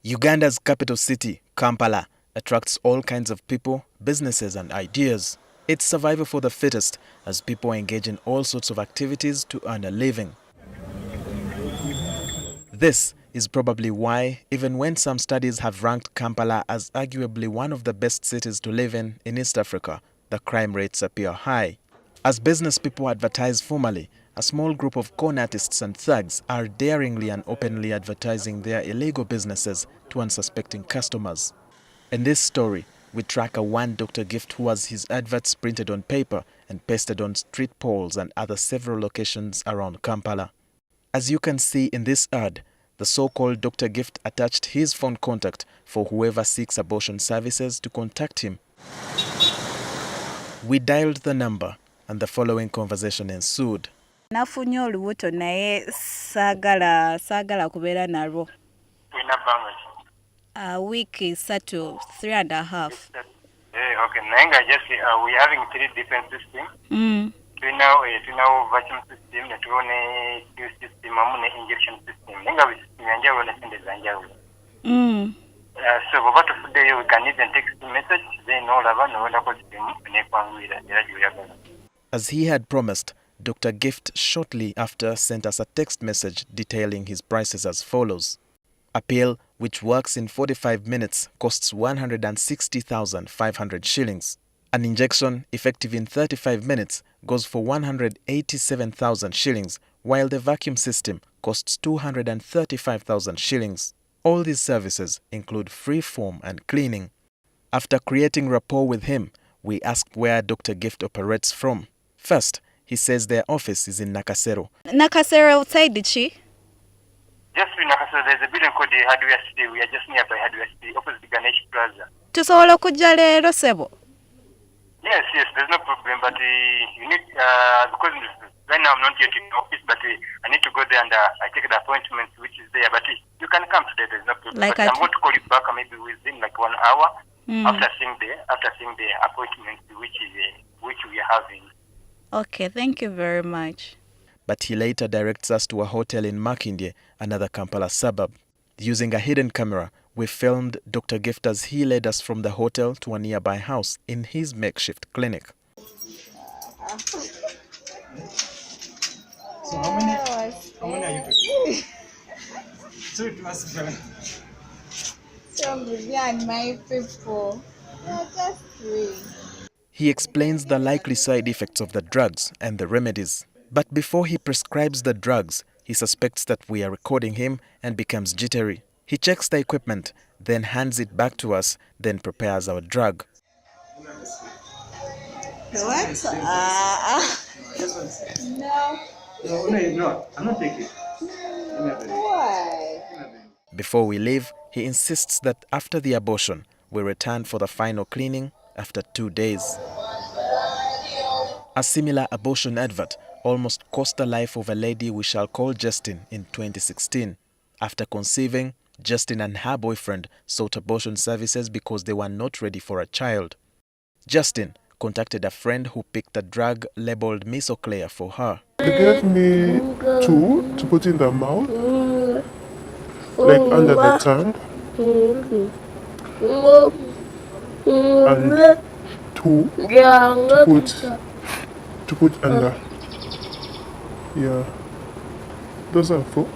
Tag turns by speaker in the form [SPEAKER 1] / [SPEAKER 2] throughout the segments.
[SPEAKER 1] Uganda's capital city, Kampala, attracts all kinds of people, businesses and ideas. It's survival for the fittest as people engage in all sorts of activities to earn a living. This is probably why, even when some studies have ranked Kampala as arguably one of the best cities to live in East Africa, the crime rates appear high. As business people advertise formally, a small group of con artists and thugs are daringly and openly advertising their illegal businesses to unsuspecting customers. In this story, we track a one Dr. Gift who has his adverts printed on paper and pasted on street poles and other several locations around Kampala. As you can see in this ad, the so-called Dr. Gift attached his phone contact for whoever seeks abortion services to contact him. We dialed the number and the following conversation ensued.
[SPEAKER 2] Nafunye olubuto naye saagala kubeera nalwo. Week isatu, 3.5.
[SPEAKER 3] Okay, Nanga, just we're having 3 different systems. We now vacuum system, a system, injection system. Nanga with system and so what of the we can even text message, then all of us.
[SPEAKER 1] As he had promised, Dr. Gift shortly after sent us a text message detailing his prices as follows. A pill, which works in 45 minutes, costs 160,500 shillings. An injection, effective in 35 minutes, goes for 187,000 shillings, while the vacuum system costs 235,000 shillings. All these services include free foam and cleaning. After creating rapport with him, we asked where Dr. Gift operates from. First, he says their office is in Nakasero.
[SPEAKER 2] Nakasero outside the Chi?
[SPEAKER 3] Just in Nakasero, there's a building called the Hardware City. We are just nearby Hardware City, opposite the Ganesh Plaza.
[SPEAKER 2] Tusobola okujja leero sebo?
[SPEAKER 3] Yes, there's no problem, but you need, because right now I'm not yet in the office, but I need to go there and I take the appointment which is there, but you can come today, there's no problem. Like I'm going to call you back maybe within like 1 hour after seeing the appointment which we are having.
[SPEAKER 2] Okay, thank you very much.
[SPEAKER 1] But he later directs us to a hotel in Makindye, another Kampala suburb. Using a hidden camera, we filmed Dr. Gift as he led us from the hotel to a nearby house in his makeshift clinic.
[SPEAKER 4] So how many are you taking? 2 plus 7.
[SPEAKER 5] So behind my people, just 3.
[SPEAKER 1] He explains the likely side effects of the drugs and the remedies. But before he prescribes the drugs, he suspects that we are recording him and becomes jittery. He checks the equipment, then hands it back to us, then prepares our drug.
[SPEAKER 5] What? No.
[SPEAKER 4] No, I'm not taking it.
[SPEAKER 5] Why?
[SPEAKER 1] Before we leave, he insists that after the abortion, we return for the final cleaning after 2 days. A similar abortion advert almost cost the life of a lady we shall call Justin in 2016. After conceiving, Justin and her boyfriend sought abortion services because they were not ready for a child. Justin contacted a friend who picked a drug labeled Makerere for her.
[SPEAKER 6] They gave me 2 to put in the mouth, like under the tongue, and 2 to put under. Yeah, those are 4.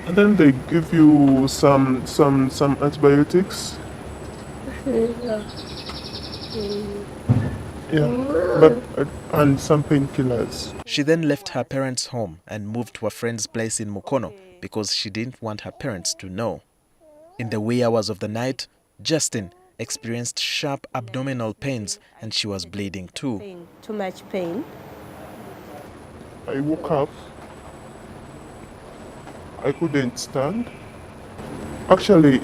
[SPEAKER 6] And then they give you some antibiotics. Yeah, and some painkillers.
[SPEAKER 1] She then left her parents' home and moved to a friend's place in Mukono because she didn't want her parents to know. In the wee hours of the night, Justin experienced sharp abdominal pains and she was bleeding too.
[SPEAKER 7] Too much pain.
[SPEAKER 6] I woke up. I couldn't stand. Actually,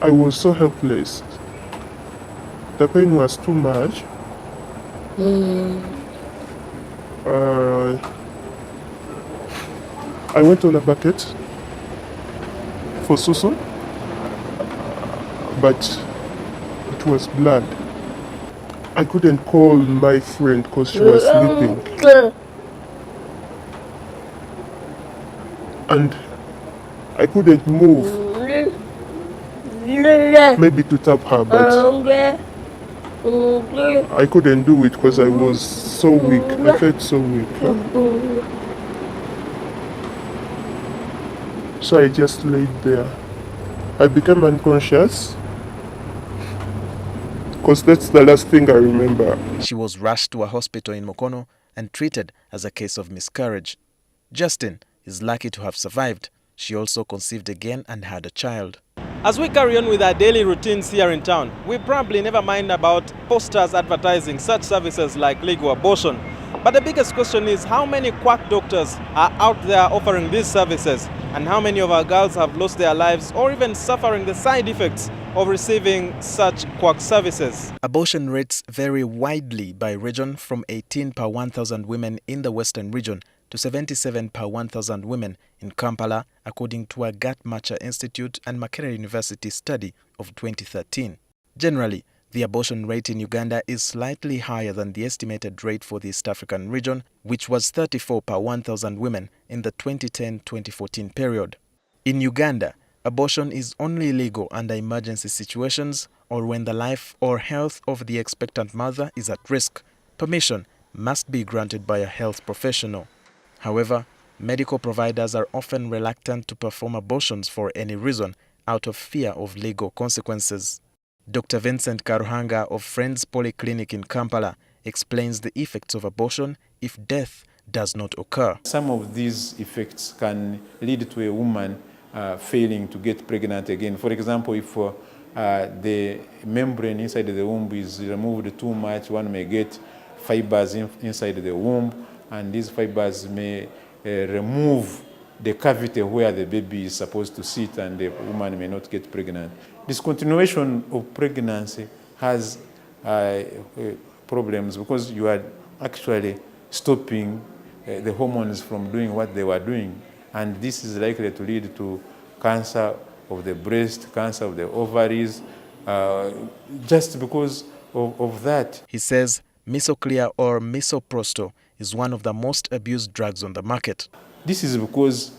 [SPEAKER 6] I was so helpless. The pain was too much. I went on a bucket for susu, but it was blood. I couldn't call my friend because she was sleeping. And I couldn't move. Maybe to tap her, but I couldn't do it because I was so weak. I felt so weak. So I just laid there. I became unconscious because that's the last thing I remember.
[SPEAKER 1] She was rushed to a hospital in Mukono and treated as a case of miscarriage. Justin is lucky to have survived. She also conceived again and had a child. As we carry on with our daily routines here in town, we probably never mind about posters advertising such services like legal abortion. But the biggest question is how many quack doctors are out there offering these services, and how many of our girls have lost their lives or even suffering the side effects of receiving such quack services. Abortion rates vary widely by region, from 18 per 1,000 women in the Western region to 77 per 1,000 women in Kampala, according to a Guttmacher Institute and Makerere University study of 2013. Generally, the abortion rate in Uganda is slightly higher than the estimated rate for the East African region, which was 34 per 1,000 women in the 2010-2014 period. In Uganda, abortion is only legal under emergency situations or when the life or health of the expectant mother is at risk. Permission must be granted by a health professional. However, medical providers are often reluctant to perform abortions for any reason out of fear of legal consequences. Dr. Vincent Karuhanga of Friends Polyclinic in Kampala explains the effects of abortion if death does not occur.
[SPEAKER 7] Some of these effects can lead to a woman failing to get pregnant again. For example, if the membrane inside the womb is removed too much, one may get fibers inside the womb, and these fibers may remove the cavity where the baby is supposed to sit, and the woman may not get pregnant. Discontinuation of pregnancy has problems because you are actually stopping the hormones from doing what they were doing, and this is likely to lead to cancer of the breast, cancer of the ovaries, just because of that.
[SPEAKER 1] He says Misoprostol or misoprostol is one of the most abused drugs on the market.
[SPEAKER 7] This is because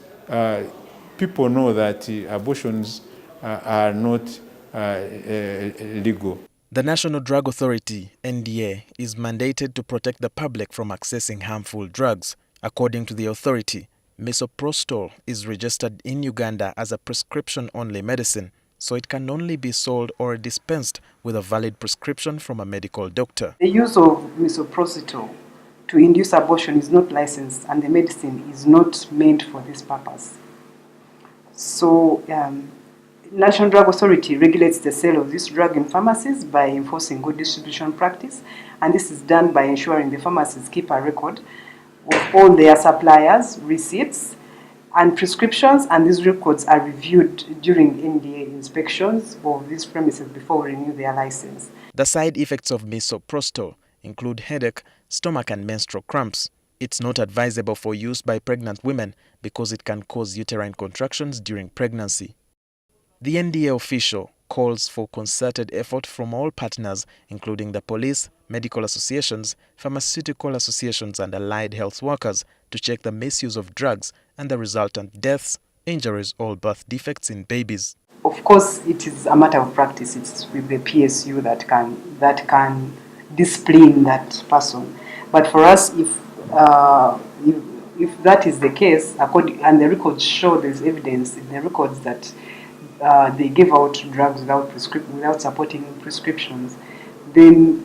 [SPEAKER 7] people know that abortions are not legal.
[SPEAKER 1] The National Drug Authority, NDA, is mandated to protect the public from accessing harmful drugs. According to the authority, misoprostol is registered in Uganda as a prescription-only medicine, so it can only be sold or dispensed with a valid prescription from a medical doctor.
[SPEAKER 8] The use of misoprostol to induce abortion is not licensed, and the medicine is not meant for this purpose. So, National Drug Authority regulates the sale of this drug in pharmacies by enforcing good distribution practice, and this is done by ensuring the pharmacies keep a record of all their suppliers, receipts, and prescriptions, and these records are reviewed during NDA inspections of these premises before we renew their license.
[SPEAKER 1] The side effects of misoprostol include headache, stomach and menstrual cramps. It's not advisable for use by pregnant women because it can cause uterine contractions during pregnancy. The NDA official calls for concerted effort from all partners, including the police, medical associations, pharmaceutical associations and allied health workers, to check the misuse of drugs and the resultant deaths, injuries or birth defects in babies.
[SPEAKER 8] Of course, it is a matter of practice. It's with the PSU that can discipline that person. But for us, if that is the case, and the records show there's evidence in the records that they give out drugs without supporting prescriptions, then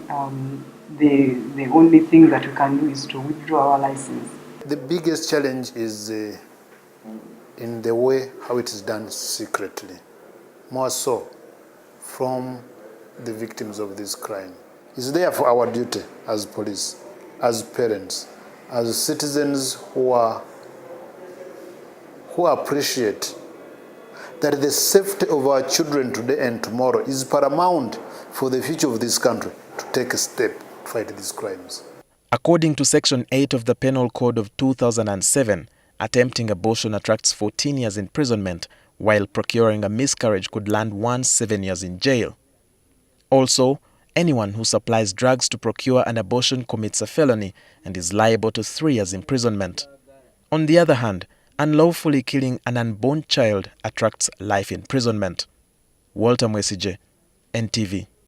[SPEAKER 8] the only thing that we can do is to withdraw our license.
[SPEAKER 9] The biggest challenge is in the way how it is done secretly, more so from the victims of this crime. It's therefore our duty as police, as parents, as citizens who appreciate that the safety of our children today and tomorrow is paramount for the future of this country, to take a step to fight these crimes.
[SPEAKER 1] According to Section 8 of the Penal Code of 2007, attempting abortion attracts 14 years imprisonment, while procuring a miscarriage could land one 7 years in jail. Also, anyone who supplies drugs to procure an abortion commits a felony and is liable to 3 years imprisonment. On the other hand, unlawfully killing an unborn child attracts life imprisonment. Walter Mwesije, NTV.